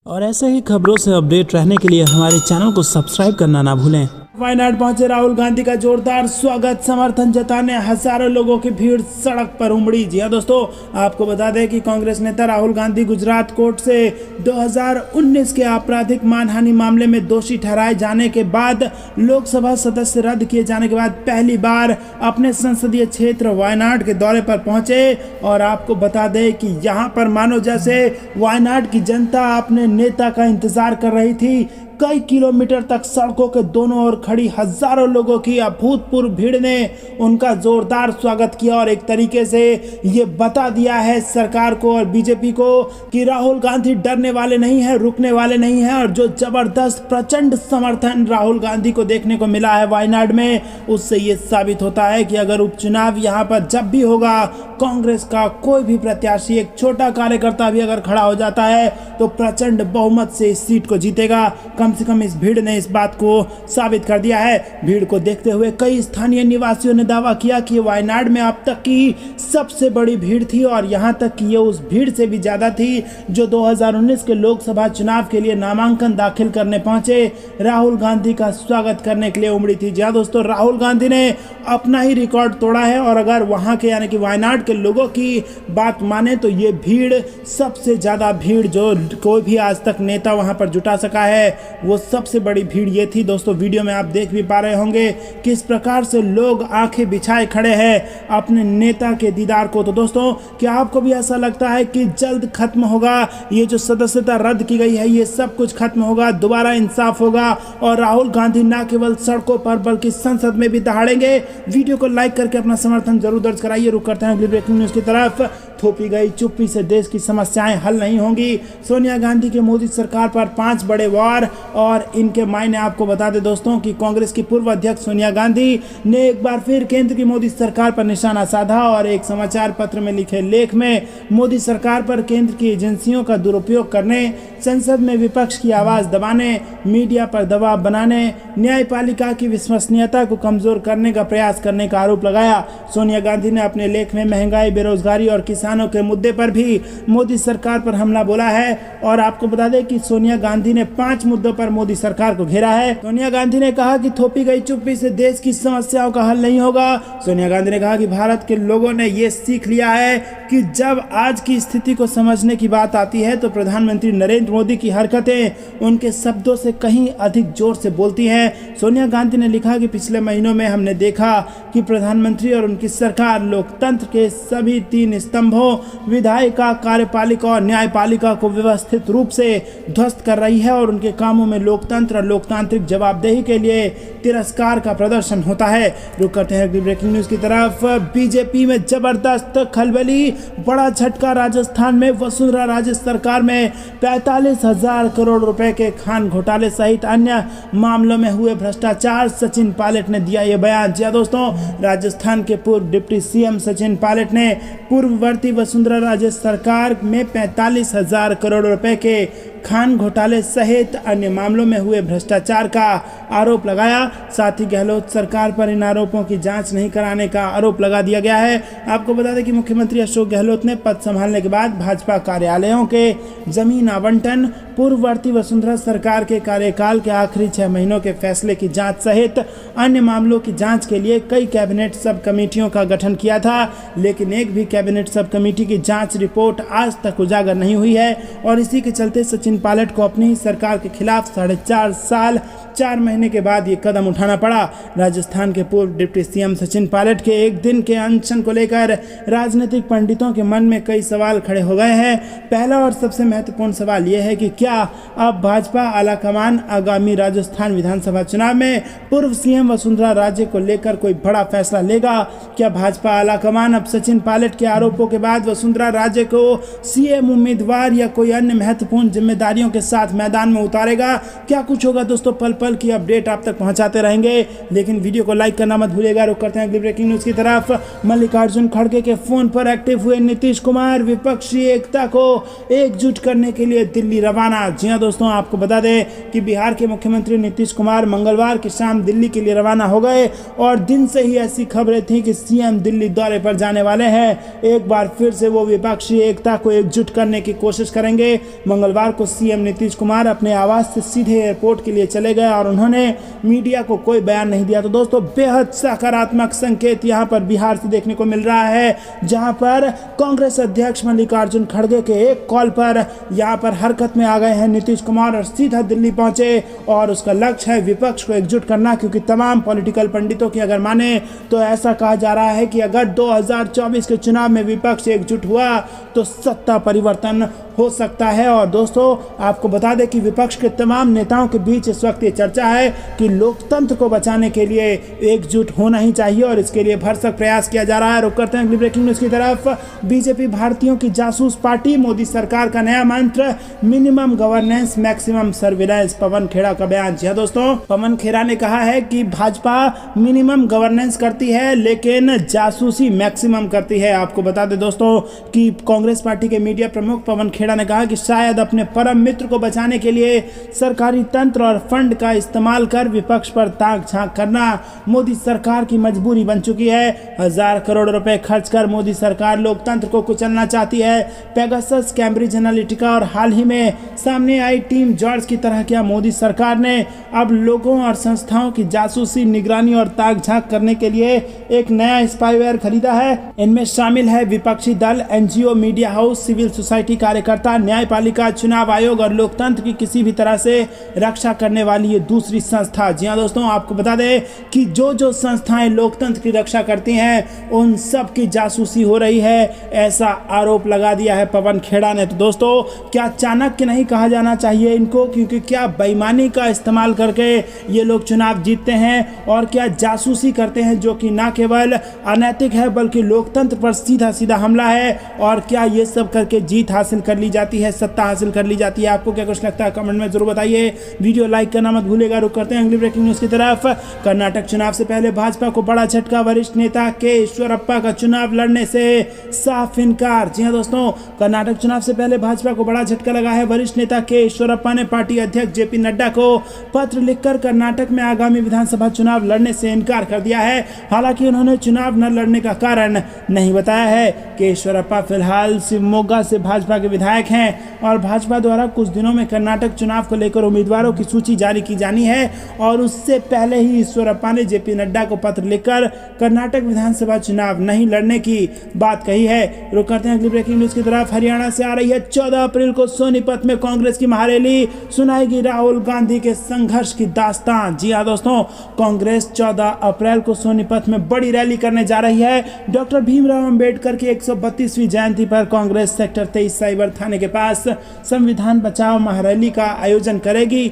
और ऐसे ही खबरों से अपडेट रहने के लिए हमारे चैनल को सब्सक्राइब करना ना भूलें। वायनाड पहुंचे राहुल गांधी का जोरदार स्वागत, समर्थन जताने हजारों लोगों की भीड़ सड़क पर उमड़ी। जी हां दोस्तों, आपको बता दें कि कांग्रेस नेता राहुल गांधी गुजरात कोर्ट से 2019 के आपराधिक मानहानि मामले में दोषी ठहराए जाने के बाद लोकसभा सदस्य रद्द किए जाने के बाद पहली बार अपने संसदीय क्षेत्र वायनाड के दौरे पर पहुंचे। और आपको बता दें कि यहां पर मानो जैसे वायनाड की जनता अपने नेता का इंतजार कर रही थी। कई किलोमीटर तक सड़कों के दोनों ओर खड़ी हजारों लोगों की अभूतपूर्व भीड़ ने उनका जोरदार स्वागत किया और एक तरीके से ये बता दिया है सरकार को और बीजेपी को कि राहुल गांधी डरने वाले नहीं है, रुकने वाले नहीं है। और जो जबरदस्त प्रचंड समर्थन राहुल गांधी को देखने को मिला है वायनाड में, उससे ये साबित होता है कि अगर उपचुनाव यहाँ पर जब भी होगा, कांग्रेस का कोई भी प्रत्याशी, एक छोटा कार्यकर्ता भी अगर खड़ा हो जाता है तो प्रचंड बहुमत से इस सीट को जीतेगा। कम से कम इस भीड़ ने इस बात को साबित कर दिया है। भीड़ को देखते हुए कई स्थानीय निवासियों ने दावा किया कि वायनाड में अब तक की सबसे बड़ी भीड़ थी और यहां तक कि ये उस भीड़ से भी ज्यादा थी जो 2019 के लोकसभा चुनाव के लिए नामांकन दाखिल करने पहुंचे राहुल गांधी का स्वागत करने के लिए उमड़ी थी। जी दोस्तों, राहुल गांधी ने अपना ही रिकॉर्ड तोड़ा है और अगर वहां के यानी कि वायनाड के लोगों की बात माने तो ये भीड़ सबसे ज्यादा भीड़ जो कोई भी आज तक नेता वहां पर जुटा सका है, वो सबसे बड़ी भीड़ ये थी। दोस्तों, वीडियो में आप देख भी पा रहे होंगे किस प्रकार से लोग आंखें बिछाए खड़े हैं अपने नेता के दीदार को। तो दोस्तों, क्या आपको भी ऐसा लगता है कि जल्द खत्म होगा ये जो सदस्यता रद्द की गई है, ये सब कुछ खत्म होगा, दोबारा इंसाफ होगा और राहुल गांधी न केवल सड़कों पर बल्कि संसद में भी दहाड़ेंगे? वीडियो को लाइक करके अपना समर्थन जरूर दर्ज कराइए। रुक करते हैं अगली ब्रेकिंग न्यूज की तरफ। थोपी गई चुप्पी से देश की समस्याएं हल नहीं होंगी। सोनिया गांधी के मोदी सरकार पर 5 बड़े वार और इनके मायने आपको बता दें दोस्तों कि कांग्रेस की पूर्व अध्यक्ष सोनिया गांधी ने एक बार फिर केंद्र की मोदी सरकार पर निशाना साधा और एक समाचार पत्र में लिखे लेख में मोदी सरकार पर केंद्र की एजेंसियों का दुरुपयोग करने, संसद में विपक्ष की आवाज दबाने, मीडिया पर दबाव बनाने, न्यायपालिका की विश्वसनीयता को कमजोर करने का प्रयास करने का आरोप लगाया। सोनिया गांधी ने अपने लेख में महंगाई, बेरोजगारी और किसानों के मुद्दे पर भी मोदी सरकार पर हमला बोला है। और आपको बता दें कि सोनिया गांधी ने 5 मुद्दों पर मोदी सरकार को घेरा है। सोनिया गांधी ने कहा कि थोपी गई चुप्पी से देश की समस्याओं का हल नहीं होगा। सोनिया गांधी ने कहा कि भारत के लोगों ने यह सीख लिया है कि जब आज की स्थिति को समझने की बात आती है तो प्रधानमंत्री नरेंद्र मोदी की हरकतें उनके शब्दों से कहीं अधिक जोर से बोलती हैं। सोनिया गांधी ने लिखा कि पिछले महीनों में हमने देखा कि प्रधानमंत्री और उनकी सरकार लोकतंत्र के सभी 3 स्तंभों विधायिका, कार्यपालिका और न्यायपालिका को व्यवस्थित रूप से ध्वस्त कर रही है और उनके कामों में लोकतंत्र और लोकतांत्रिक जवाबदेही के लिए तिरस्कार का प्रदर्शन होता है। रुक करते हैं ब्रेकिंग न्यूज की तरफ। बीजेपी में जबरदस्त खलबली, बड़ा झटका राजस्थान में। वसुंधरा राजे सरकार में 45,000 करोड़ रुपए के खान घोटाले सहित अन्य मामलों में हुए भ्रष्टाचार, सचिन पायलट ने दिया ये बयान। जी दोस्तों, राजस्थान के पूर्व डिप्टी सीएम सचिन पायलट ने पूर्ववर्ती वसुंधरा राजे सरकार में 45,000 करोड़ रुपए के खान घोटाले सहित अन्य मामलों में हुए भ्रष्टाचार का आरोप लगाया। साथ ही गहलोत सरकार पर इन आरोपों की जांच नहीं कराने का आरोप लगा दिया गया है। आपको बता दें कि मुख्यमंत्री अशोक गहलोत ने पद संभालने के बाद भाजपा कार्यालयों के जमीन आवंटन, पूर्ववर्ती वसुंधरा सरकार के कार्यकाल के आखिरी 6 महीनों के फैसले की जांच सहित अन्य मामलों की जांच के लिए कई कैबिनेट सब कमेटियों का गठन किया था, लेकिन एक भी कैबिनेट सब कमेटी की जांच रिपोर्ट आज तक उजागर नहीं हुई है। और इसी के चलते सचिन पायलट को अपनी ही सरकार के खिलाफ 4.5 साल 4 महीने के बाद ये कदम उठाना पड़ा। राजस्थान के पूर्व डिप्टी सीएम सचिन पायलट के एक दिन के अनशन को लेकर राजनीतिक पंडितों के मन में कई सवाल खड़े हो गए हैं। पहला और सबसे महत्वपूर्ण सवाल यह है कि क्या अब भाजपा आलाकमान आगामी राजस्थान विधानसभा चुनाव में पूर्व सीएम वसुंधरा राजे को लेकर कोई बड़ा फैसला लेगा? क्या भाजपा आलाकमान अब सचिन पायलट के आरोपों के बाद वसुंधरा राजे को सीएम उम्मीदवार या कोई अन्य महत्वपूर्ण जिम्मेदारियों के साथ मैदान में उतारेगा? क्या कुछ होगा दोस्तों, पल पल की अपडेट आप तक पहुंचाते रहेंगे, लेकिन वीडियो को लाइक करना मत भूलिएगा। रुक करते हैं अगली ब्रेकिंग न्यूज की तरफ। मल्लिकार्जुन खड़गे के फोन पर एक्टिव हुए नीतीश कुमार, विपक्षी एकता को एकजुट करने के लिए दिल्ली रवाना। जी हां दोस्तों, आपको बता दें कि बिहार के मुख्यमंत्री नीतीश कुमार मंगलवार की शाम दिल्ली के लिए रवाना हो गए और दिन से ही ऐसी खबरें थी कि सीएम दिल्ली दौरे पर जाने वाले हैं। एक बार फिर से वो विपक्षी एकता को एकजुट करने की कोशिश करेंगे। मंगलवार को सीएम नीतीश कुमार अपने आवास से सीधे एयरपोर्ट के लिए चले गए और उन्होंने मीडिया को कोई बयान नहीं दिया। तो दोस्तों, बेहद सकारात्मक संकेत यहां पर बिहार से देखने को मिल रहा है, जहां पर कांग्रेस अध्यक्ष मल्लिकार्जुन खड़गे के एक कॉल पर यहां पर हरकत में आ गए हैं नीतीश कुमार और सीधा दिल्ली पहुंचे और उसका लक्ष्य है विपक्ष को एकजुट करना। क्योंकि तमाम पॉलिटिकल पंडितों की अगर माने तो ऐसा कहा जा रहा है कि अगर 2024 के चुनाव में विपक्ष एकजुट हुआ तो सत्ता परिवर्तन हो सकता है। और दोस्तों, आपको बता दें कि विपक्ष के तमाम नेताओं के बीच इस वक्त ये चर्चा है कि लोकतंत्र को बचाने के लिए एकजुट होना ही चाहिए और इसके लिए भरसक प्रयास किया जा रहा है। रुक करते हैं अगली ब्रेकिंग न्यूज की तरफ। बीजेपी भारतीयों की जासूस पार्टी, मोदी सरकार का नया मंत्र minimum governance maximum surveillance, Pawan Khera का बयान। जी दोस्तों, पवन खेड़ा ने कहा है कि भाजपा मिनिमम गवर्नेंस करती है लेकिन जासूसी मैक्सिमम करती है। आपको बता दें दोस्तों कि कांग्रेस पार्टी के मीडिया प्रमुख पवन खेड़ा ने कहा कि शायद अपने परम मित्र को बचाने के लिए सरकारी तंत्र और फंड का इस्तेमाल कर विपक्ष पर ताक झांक करना मोदी सरकार की मजबूरी बन चुकी है। 1000 करोड़ रुपए खर्च कर मोदी सरकार लोकतंत्र को कुचलना चाहती है। पेगासस, कैम्ब्रिज एनालिटिका और हाल ही में सामने आई टीम जॉर्ज की तरह क्या मोदी सरकार ने अब लोगों और संस्थाओं की जासूसी, निगरानी और ताक झांक करने के लिए एक नया स्पाईवेयर खरीदा है। इनमें शामिल है विपक्षी दल, NGO, media house, civil society कार्यकर्ता, न्यायपालिका, चुनाव आयोग और लोकतंत्र की किसी भी तरह से रक्षा करने वाली ये दूसरी संस्था। जी हाँ दोस्तों, आपको बता दें कि जो संस्थाएं लोकतंत्र की रक्षा करती हैं उन सब की जासूसी हो रही है, ऐसा आरोप लगा दिया है पवन खेड़ा ने। तो दोस्तों, क्या चाणक्य नहीं कहा जाना चाहिए इनको, क्योंकि क्या बेईमानी का इस्तेमाल करके ये लोग चुनाव जीतते हैं और क्या जासूसी करते हैं, जो कि ना केवल अनैतिक है बल्कि लोकतंत्र पर सीधा सीधा हमला है। और क्या ये सब करके जीत हासिल कर ली जाती है, सत्ता हासिल कर ली जाती है? आपको क्या कुछ लगता है कमेंट में जरूर बताइए। वीडियो लाइक करना मत भूलिएगा। रुक करते हैं अगली ब्रेकिंग न्यूज की तरफ। कर्नाटक चुनाव से पहले भाजपा को बड़ा झटका, वरिष्ठ नेता के ईश्वरप्पा का चुनाव लड़ने से साफ इनकार। जी हां दोस्तों, कर्नाटक चुनाव से पहले भाजपा को बड़ा झटका लगा है। वरिष्ठ नेता के ईश्वरप्पा ने पार्टी अध्यक्ष जेपी नड्डा को पत्र लिखकर कर्नाटक में आगामी विधानसभा चुनाव लड़ने से इनकार कर दिया है। हालांकि उन्होंने चुनाव न लड़ने का कारण नहीं बताया है। कि ईश्वरप्पा फिलहाल शिवमोगा से भाजपा के विधायक हैं और भाजपा द्वारा कुछ दिनों में कर्नाटक चुनाव को लेकर उम्मीदवारों की सूची जारी की जानी है और उससे पहले ही ईश्वरप्पा ने जेपी नड्डा को पत्र लिखकर कर्नाटक विधानसभा चुनाव नहीं लड़ने की बात कही है। रुक करते हैं अगली ब्रेकिंग न्यूज की तरफ। हरियाणा से आ रही है 14 अप्रैल को सोनीपत में कांग्रेस की महारैली, सुनाएगी राहुल गांधी के संघर्ष की दास्तान। जी हाँ दोस्तों, कांग्रेस 14 अप्रैल को सोनीपत में बड़ी रैली करने जा रही है। डॉक्टर भीमराव अंबेडकर की 132वीं जयंती पर कांग्रेस सेक्टर 23 साइबर थाने के पास संविधान बचाओ महारैली का आयोजन करेगी।